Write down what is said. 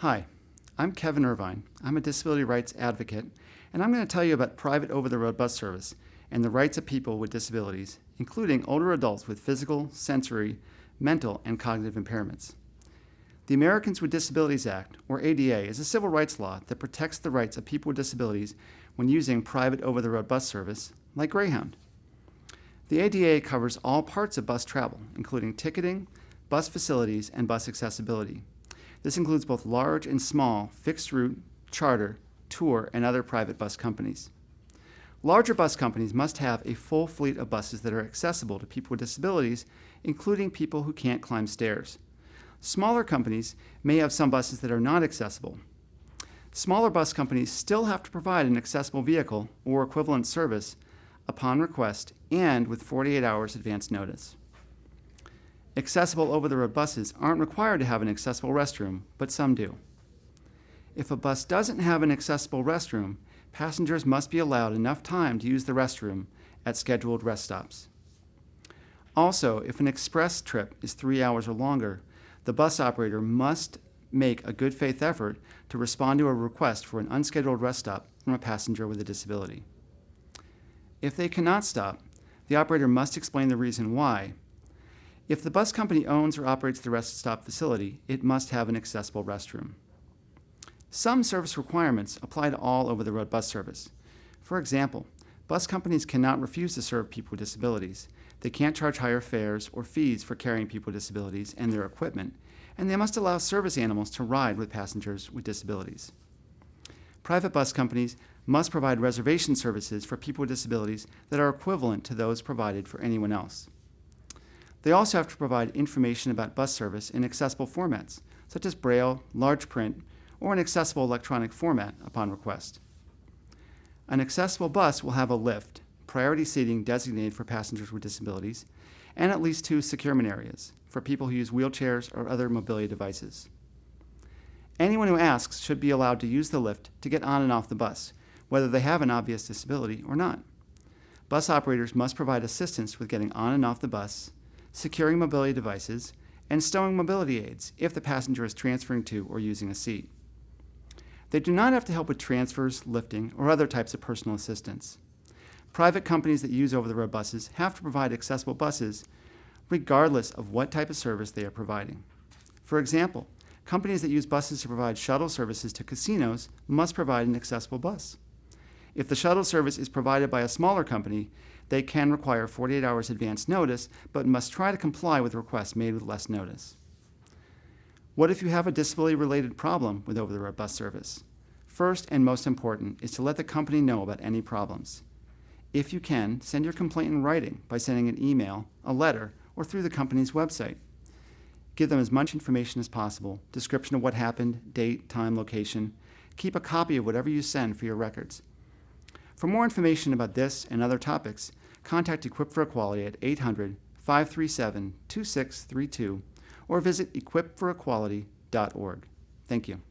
Hi, I'm Kevin Irvine. I'm a disability rights advocate, and I'm going to tell you about private over-the-road bus service and the rights of people with disabilities, including older adults with physical, sensory, mental, and cognitive impairments. The Americans with Disabilities Act, or ADA, is a civil rights law that protects the rights of people with disabilities when using private over-the-road bus service, like Greyhound. The ADA covers all parts of bus travel, including ticketing, bus facilities, and bus accessibility. This includes both large and small fixed route, charter, tour, and other private bus companies. Larger bus companies must have a full fleet of buses that are accessible to people with disabilities, including people who can't climb stairs. Smaller companies may have some buses that are not accessible. Smaller bus companies still have to provide an accessible vehicle or equivalent service upon request and with 48 hours advance notice. Accessible over-the-road buses aren't required to have an accessible restroom, but some do. If a bus doesn't have an accessible restroom, passengers must be allowed enough time to use the restroom at scheduled rest stops. Also, if an express trip is 3 hours or longer, the bus operator must make a good faith effort to respond to a request for an unscheduled rest stop from a passenger with a disability. If they cannot stop, the operator must explain the reason why. If the bus company owns or operates the rest stop facility, it must have an accessible restroom. Some service requirements apply to all over-the-road bus service. For example, bus companies cannot refuse to serve people with disabilities. They can't charge higher fares or fees for carrying people with disabilities and their equipment, and they must allow service animals to ride with passengers with disabilities. Private bus companies must provide reservation services for people with disabilities that are equivalent to those provided for anyone else. They also have to provide information about bus service in accessible formats, such as Braille, large print, or an accessible electronic format upon request. An accessible bus will have a lift, priority seating designated for passengers with disabilities, and at least 2 securement areas for people who use wheelchairs or other mobility devices. Anyone who asks should be allowed to use the lift to get on and off the bus, whether they have an obvious disability or not. Bus operators must provide assistance with getting on and off the bus, securing mobility devices, and stowing mobility aids if the passenger is transferring to or using a seat. They do not have to help with transfers, lifting, or other types of personal assistance. Private companies that use over-the-road buses have to provide accessible buses regardless of what type of service they are providing. For example, companies that use buses to provide shuttle services to casinos must provide an accessible bus. If the shuttle service is provided by a smaller company, they can require 48 hours advance notice, but must try to comply with requests made with less notice. What if you have a disability-related problem with over-the-road bus service? First and most important is to let the company know about any problems. If you can, send your complaint in writing by sending an email, a letter, or through the company's website. Give them as much information as possible, description of what happened, date, time, location. Keep a copy of whatever you send for your records. For more information about this and other topics, contact Equip for Equality at 800-537-2632 or visit equipforequality.org. Thank you.